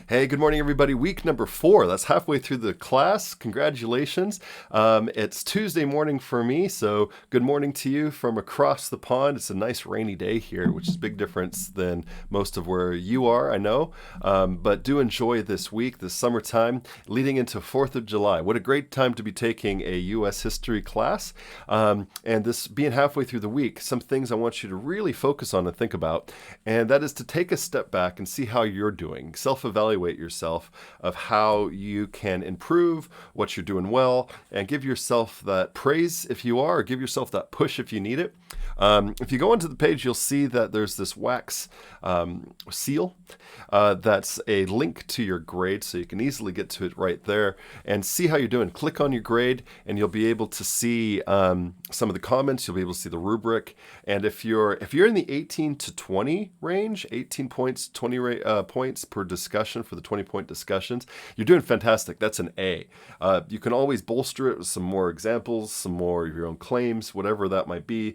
Hey, good morning, everybody. Week number 4. That's halfway through the class. Congratulations. It's Tuesday morning for me, so good morning to you from across the pond. It's a nice rainy day here, which is a big difference than most of where you are, I know. But do enjoy this week, this summertime, leading into 4th of July. What a great time to be taking a U.S. history class. And this being halfway through the week, some things I want you to really focus on and think about, and that is to take a step back and see how you're doing. Self-evaluate yourself of how you can improve, what you're doing well, and give yourself that praise if you are, or give yourself that push if you need it. If you go onto the page, you'll see that there's this wax seal that's a link to your grade, so you can easily get to it right there and see how you're doing. Click on your grade and you'll be able to see some of the comments. You'll be able to see the rubric, and if you're in the 18 to 20 range, 18 points, 20 points per discussion for the 20-point discussions, you're doing fantastic. That's an A. You can always bolster it with some more examples, some more of your own claims, whatever that might be.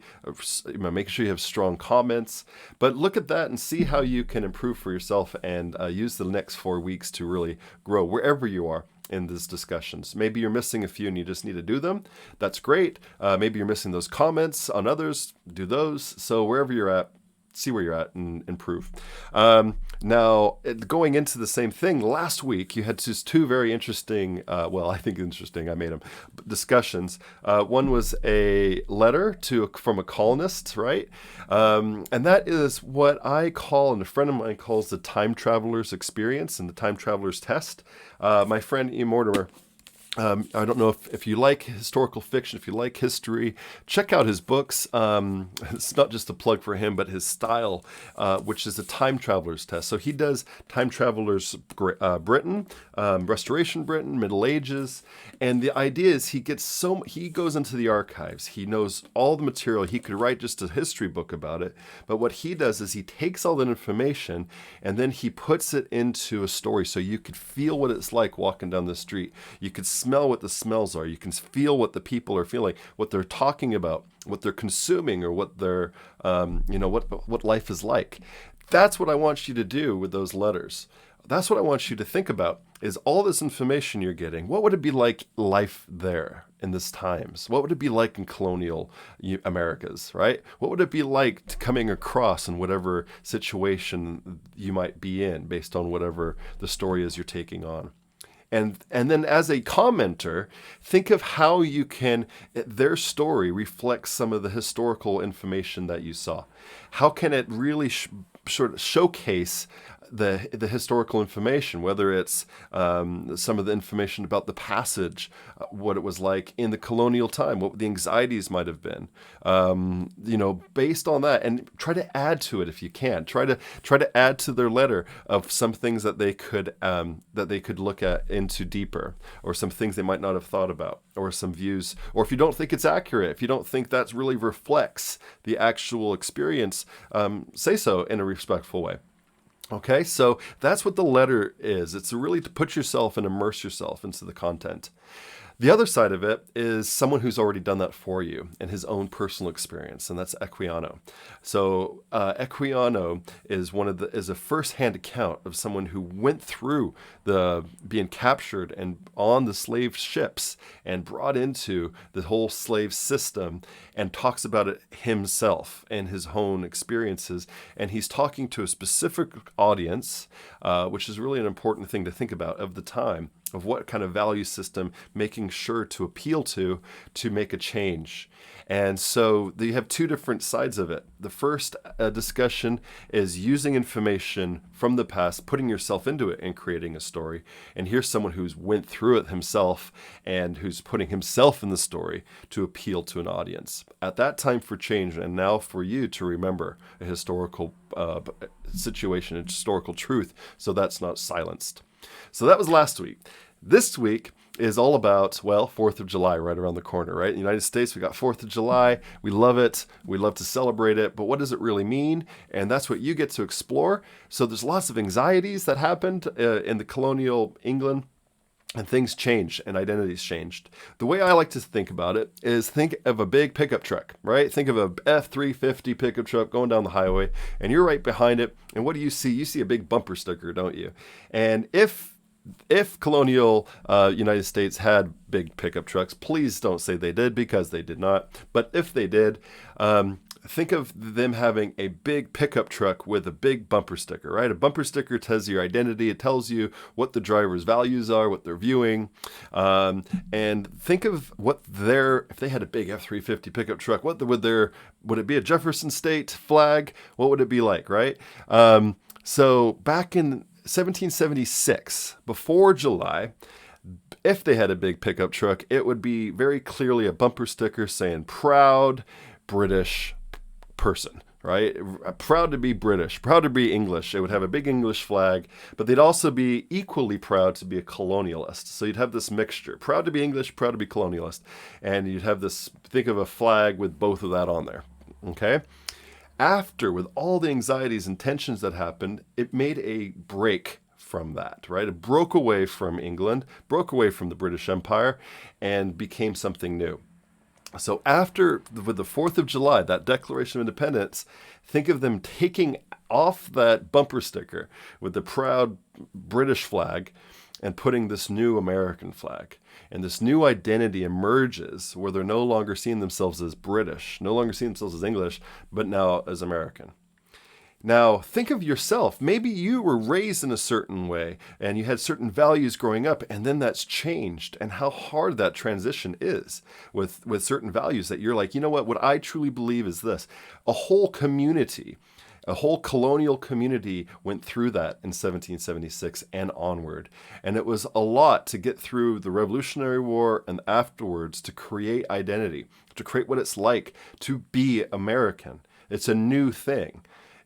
Make sure you have strong comments, but look at that and see how you can improve for yourself and use the next 4 weeks to really grow wherever you are in these discussions. Maybe you're missing a few and you just need to do them. That's great. Maybe you're missing those comments on others. Do those. So wherever you're at, see where you're at and improve. Now, going into the same thing, last week you had just 2 very interesting, I think interesting, I made them, discussions. One was a letter from a colonist, right? And that is what I call, and a friend of mine calls, the time traveler's experience and the time traveler's test. My friend E. Mortimer, I don't know if you like historical fiction, if you like history, check out his books. It's not just a plug for him, but his style, which is a time traveler's test. So he does time travelers Britain, Restoration Britain, Middle Ages, and the idea is he goes into the archives. He knows all the material. He could write just a history book about it, but what he does is he takes all that information and then he puts it into a story so you could feel what it's like walking down the street. You could smell what the smells are. You can feel what the people are feeling, what they're talking about, what they're consuming, or what they're, what life is like. That's what I want you to do with those letters. That's what I want you to think about, is all this information you're getting. What would it be like life there in this times? What would it be like in colonial Americas, right? What would it be like coming across in whatever situation you might be in based on whatever the story is you're taking on? And then as a commenter, think of how their story reflects some of the historical information that you saw. How can it really sort of showcase the historical information, whether it's some of the information about the passage, what it was like in the colonial time, what the anxieties might have been, based on that, and try to add to it if you can. Try to add to their letter of some things that they could look at into deeper, or some things they might not have thought about, or some views, or if you don't think it's accurate, if you don't think that really reflects the actual experience, say so in a respectful way. Okay, so that's what the letter is. It's really to put yourself and immerse yourself into the content. The other side of it is someone who's already done that for you in his own personal experience, and that's Equiano. So Equiano is a first-hand account of someone who went through being captured and on the slave ships and brought into the whole slave system, and talks about it himself and his own experiences. And he's talking to a specific audience, which is really an important thing to think about of the time, of what kind of value system making sure to appeal to make a change. And so you have 2 different sides of it. The first discussion is using information from the past, putting yourself into it and creating a story. And here's someone who's went through it himself and who's putting himself in the story to appeal to an audience. At that time for change, and now for you to remember a historical situation, a historical truth, so that's not silenced. So that was last week. This week is all about, 4th of July right around the corner, right? In the United States, we got 4th of July. We love it. We love to celebrate it. But what does it really mean? And that's what you get to explore. So there's lots of anxieties that happened in the colonial England and things changed and identities changed. The way I like to think about it is think of a big pickup truck, right? Think of a F-350 pickup truck going down the highway, and you're right behind it. And what do you see? You see a big bumper sticker, don't you? And if colonial United States had big pickup trucks, please don't say they did, because they did not. But if they did, think of them having a big pickup truck with a big bumper sticker, right? A bumper sticker tells you your identity. It tells you what the driver's values are, what they're viewing. And think of if they had a big F-350 pickup truck, would it be a Jefferson State flag? What would it be like, right? So back in 1776, before July, if they had a big pickup truck, it would be very clearly a bumper sticker saying proud British person, right? Proud to be British, proud to be English. It would have a big English flag, but they'd also be equally proud to be a colonialist. So you'd have this mixture, proud to be English, proud to be colonialist. And you'd have this, think of a flag with both of that on there, okay? After, with all the anxieties and tensions that happened, it made a break from that, right? It broke away from England, broke away from the British Empire, and became something new. So with the 4th of July, that Declaration of Independence, think of them taking off that bumper sticker with the proud British flag and putting this new American flag. And this new identity emerges where they're no longer seeing themselves as British, no longer seeing themselves as English, but now as American. Now, think of yourself. Maybe you were raised in a certain way and you had certain values growing up, and then that's changed, and how hard that transition is with certain values that you're like, you know what I truly believe is this. A whole community, a whole colonial community went through that in 1776 and onward. And it was a lot to get through the Revolutionary War and afterwards to create identity, to create what it's like to be American. It's a new thing.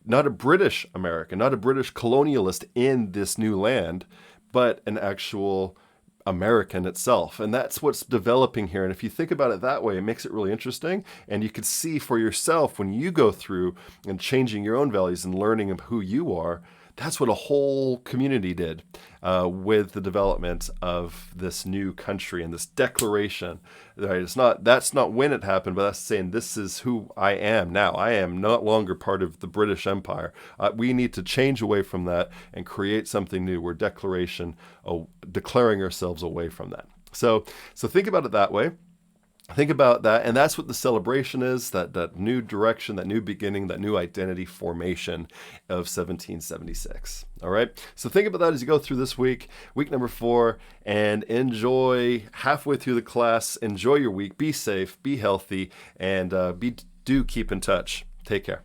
Not a British American, not a British colonialist in this new land, but an actual American itself. And that's what's developing here. And if you think about it that way, it makes it really interesting. And you can see for yourself when you go through and changing your own values and learning of who you are, that's what a whole community did with the development of this new country and this declaration. Right? That's not when it happened, but that's saying this is who I am now. I am no longer part of the British Empire. We need to change away from that and create something new. We're declaring ourselves away from that. So think about it that way. Think about that, and that's what the celebration is, that new direction, that new beginning, that new identity formation of 1776. All right? So think about that as you go through this week number 4, and enjoy halfway through the class. Enjoy your week. Be safe, be healthy, and do keep in touch. Take care.